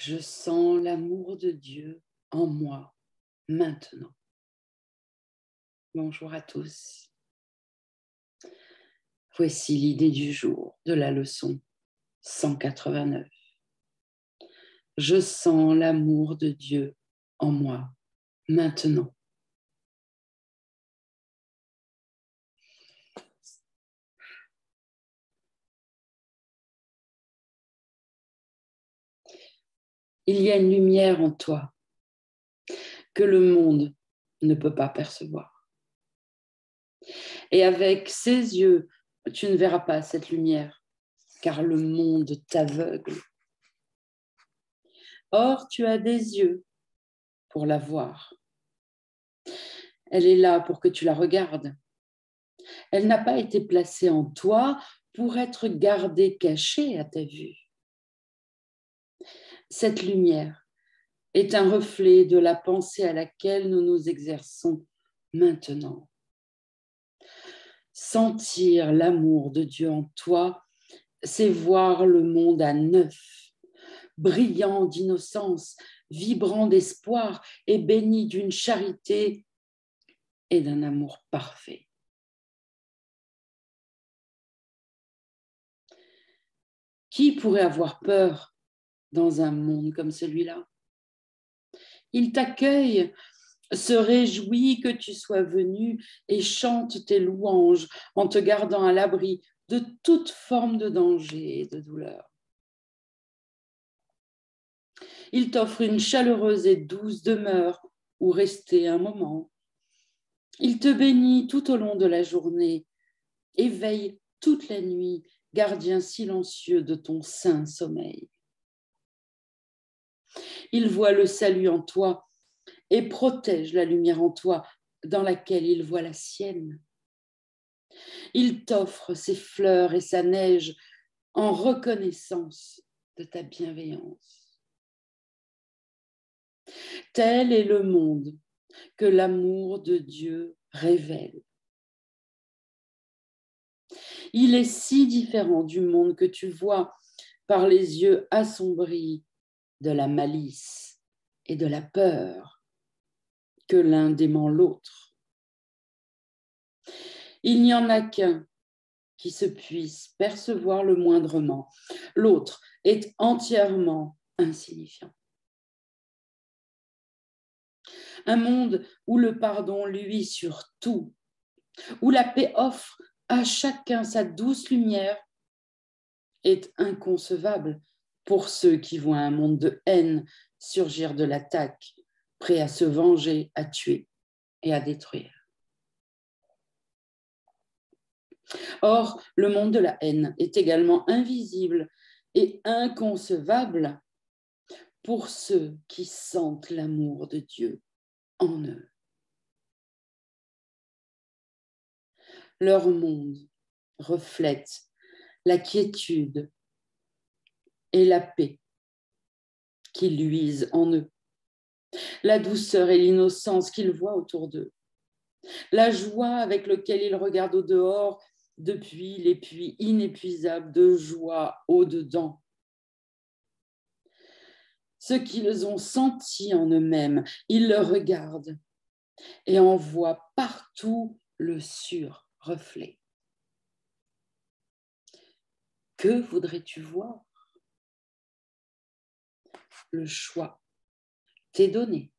Je sens l'amour de Dieu en moi maintenant. Bonjour à tous. Voici l'idée du jour de la leçon 189. Je sens l'amour de Dieu en moi maintenant. Il y a une lumière en toi que le monde ne peut pas percevoir. Et avec ses yeux, tu ne verras pas cette lumière, car le monde t'aveugle. Or, tu as des yeux pour la voir. Elle est là pour que tu la regardes. Elle n'a pas été placée en toi pour être gardée cachée à ta vue. Cette lumière est un reflet de la pensée à laquelle nous nous exerçons maintenant. Sentir l'amour de Dieu en toi, c'est voir le monde à neuf, brillant d'innocence, vibrant d'espoir et béni d'une charité et d'un amour parfait. Qui pourrait avoir peur dans un monde comme celui-là? Il t'accueille, se réjouit que tu sois venu et chante tes louanges en te gardant à l'abri de toute forme de danger et de douleur. Il t'offre une chaleureuse et douce demeure où rester un moment. Il te bénit tout au long de la journée et veille toute la nuit, gardien silencieux de ton saint sommeil. Il voit le salut en toi et protège la lumière en toi dans laquelle il voit la sienne. Il t'offre ses fleurs et sa neige en reconnaissance de ta bienveillance. Tel est le monde que l'amour de Dieu révèle. Il est si différent du monde que tu vois par les yeux assombris de la malice et de la peur que l'un dément l'autre. Il n'y en a qu'un qui se puisse percevoir le moindrement. L'autre est entièrement insignifiant. Un monde où le pardon luit sur tout, où la paix offre à chacun sa douce lumière, est inconcevable pour ceux qui voient un monde de haine surgir de l'attaque, prêt à se venger, à tuer et à détruire. Or, le monde de la haine est également invisible et inconcevable pour ceux qui sentent l'amour de Dieu en eux. Leur monde reflète la quiétude et la paix qui luisent en eux, la douceur et l'innocence qu'ils voient autour d'eux, la joie avec laquelle ils regardent au dehors depuis les puits inépuisables de joie au-dedans. Ce qu'ils ont senti en eux-mêmes, ils le regardent et en voient partout le sur-reflet. Que voudrais-tu voir? Le choix t'est donné.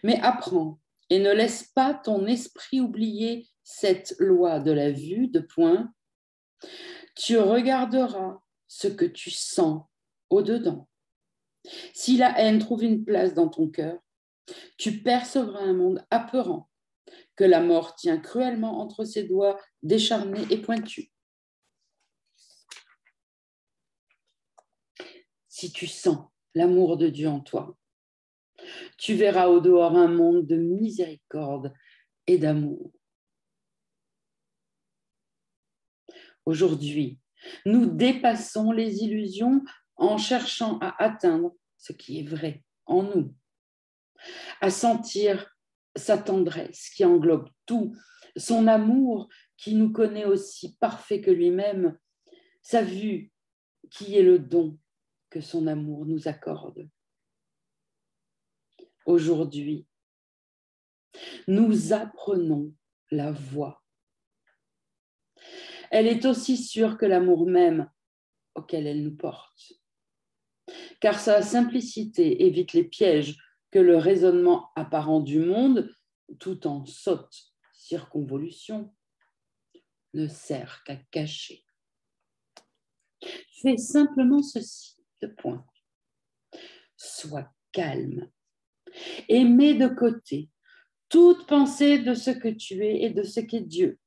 Mais apprends et ne laisse pas ton esprit oublier cette loi de la vue, de point. Tu regarderas ce que tu sens au-dedans. Si la haine trouve une place dans ton cœur, tu percevras un monde apeurant que la mort tient cruellement entre ses doigts décharnés et pointus. Si tu sens l'amour de Dieu en toi, tu verras au dehors un monde de miséricorde et d'amour. Aujourd'hui, nous dépassons les illusions en cherchant à atteindre ce qui est vrai en nous, à sentir sa tendresse qui englobe tout, son amour qui nous connaît aussi parfait que lui-même, sa vue qui est le don que son amour nous accorde. Aujourd'hui, nous apprenons la voie. Elle est aussi sûre que l'amour même auquel elle nous porte. Car sa simplicité évite les pièges que le raisonnement apparent du monde, tout en sotte circonvolution, ne sert qu'à cacher. Fais simplement ceci, deux points. Sois calme et mets de côté toute pensée de ce que tu es et de ce qu'est Dieu,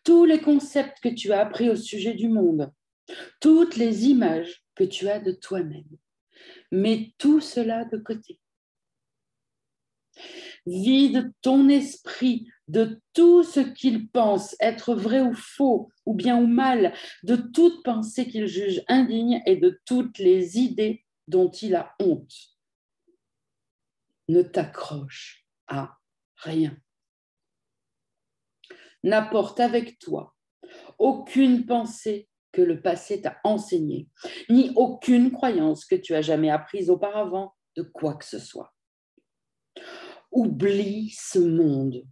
tous les concepts que tu as appris au sujet du monde, toutes les images que tu as de toi-même. Mets tout cela de côté. Vide ton esprit de tout ce qu'il pense être vrai ou faux, ou bien ou mal, de toute pensée qu'il juge indigne et de toutes les idées dont il a honte. Ne t'accroche à rien. N'apporte avec toi aucune pensée que le passé t'a enseignée, ni aucune croyance que tu as jamais apprise auparavant de quoi que ce soit. Oublie ce monde,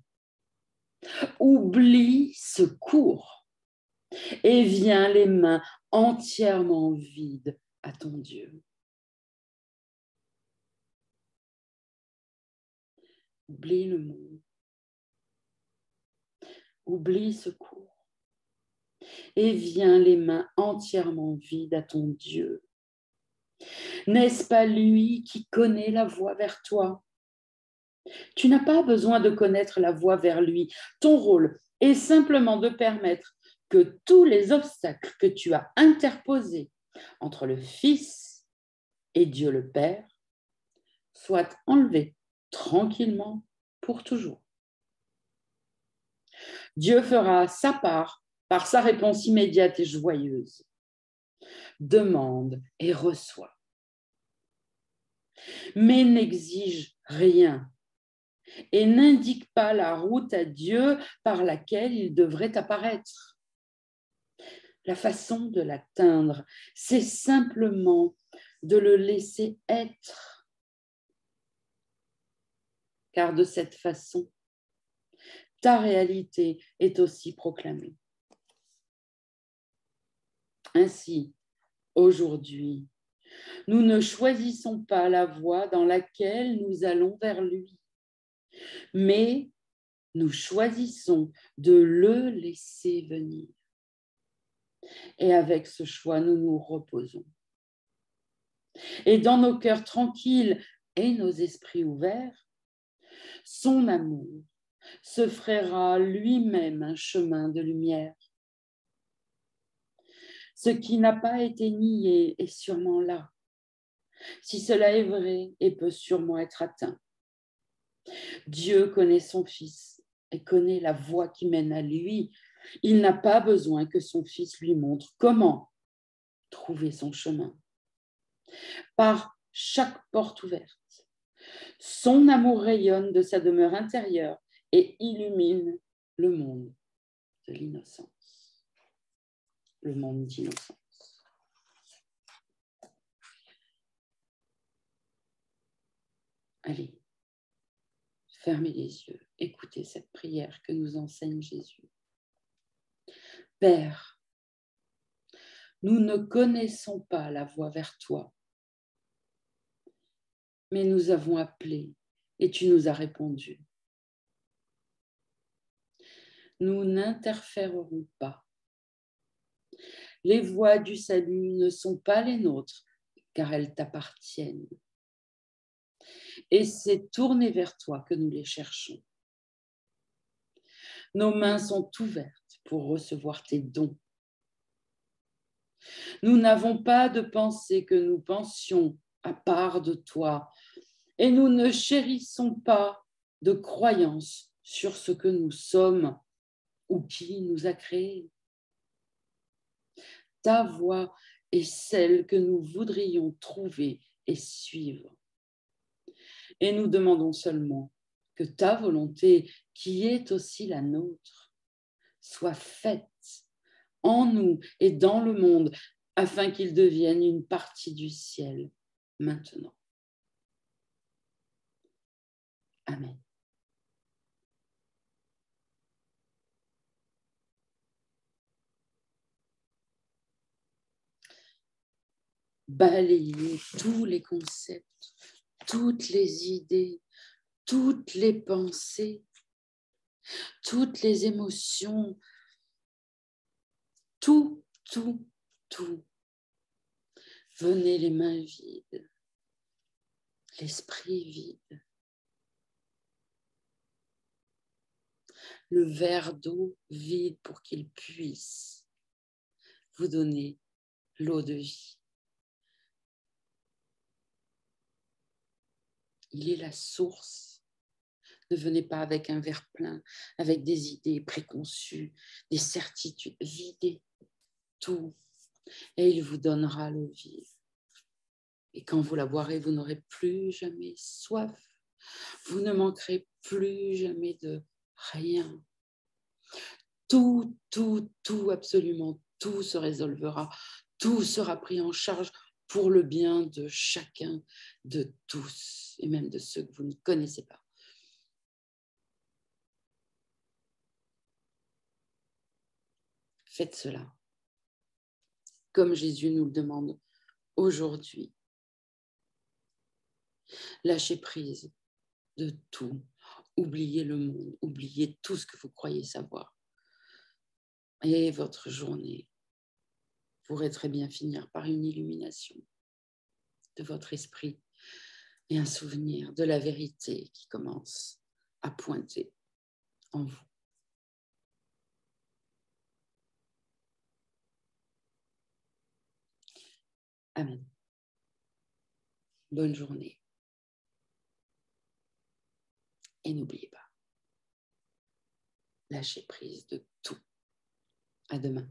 oublie ce cours et viens les mains entièrement vides à ton Dieu. Oublie le monde, oublie ce cours et viens les mains entièrement vides à ton Dieu. N'est-ce pas lui qui connaît la voie vers toi? Tu n'as pas besoin de connaître la voie vers lui. Ton rôle est simplement de permettre que tous les obstacles que tu as interposés entre le Fils et Dieu le Père soient enlevés tranquillement pour toujours. Dieu fera sa part par sa réponse immédiate et joyeuse. Demande et reçois. Mais n'exige rien et n'indique pas la route à Dieu par laquelle il devrait apparaître. La façon de l'atteindre, c'est simplement de le laisser être. Car de cette façon, ta réalité est aussi proclamée. Ainsi, aujourd'hui, nous ne choisissons pas la voie dans laquelle nous allons vers lui, mais nous choisissons de le laisser venir. Et avec ce choix, nous nous reposons. Et dans nos cœurs tranquilles et nos esprits ouverts, son amour se frayera lui-même un chemin de lumière. Ce qui n'a pas été nié est sûrement là. Si cela est vrai et peut sûrement être atteint. Dieu connaît son Fils et connaît la voie qui mène à lui. Il n'a pas besoin que son Fils lui montre comment trouver son chemin. Par chaque porte ouverte, son amour rayonne de sa demeure intérieure et illumine le monde de l'innocence. Le monde d'innocence. Allez, fermez les yeux, écoutez cette prière que nous enseigne Jésus. Père, nous ne connaissons pas la voie vers toi, mais nous avons appelé et tu nous as répondu. Nous n'interférerons pas. Les voies du salut ne sont pas les nôtres, car elles t'appartiennent. Et c'est tourné vers toi que nous les cherchons. Nos mains sont ouvertes pour recevoir tes dons. Nous n'avons pas de pensée que nous pensions à part de toi, et nous ne chérissons pas de croyances sur ce que nous sommes ou qui nous a créés. Ta voie est celle que nous voudrions trouver et suivre. Et nous demandons seulement que ta volonté, qui est aussi la nôtre, soit faite en nous et dans le monde, afin qu'ils deviennent une partie du ciel maintenant. Amen. Balayez tous les concepts, toutes les idées, toutes les pensées, toutes les émotions, tout. Venez les mains vides, l'esprit vide, le verre d'eau vide pour qu'il puisse vous donner l'eau de vie. Il est la source. Ne venez pas avec un verre plein, avec des idées préconçues, des certitudes. Videz tout et il vous donnera l'eau vive. Et quand vous la boirez, vous n'aurez plus jamais soif. Vous ne manquerez plus jamais de rien. Tout, absolument tout se résolvera. Tout sera pris en charge pour le bien de chacun, de tous, et même de ceux que vous ne connaissez pas. Faites cela, comme Jésus nous le demande aujourd'hui. Lâchez prise de tout. Oubliez le monde, oubliez tout ce que vous croyez savoir. Et votre journée pourrait très bien finir par une illumination de votre esprit et un souvenir de la vérité qui commence à pointer en vous. Amen. Bonne journée. Et n'oubliez pas, lâchez prise de tout. À demain.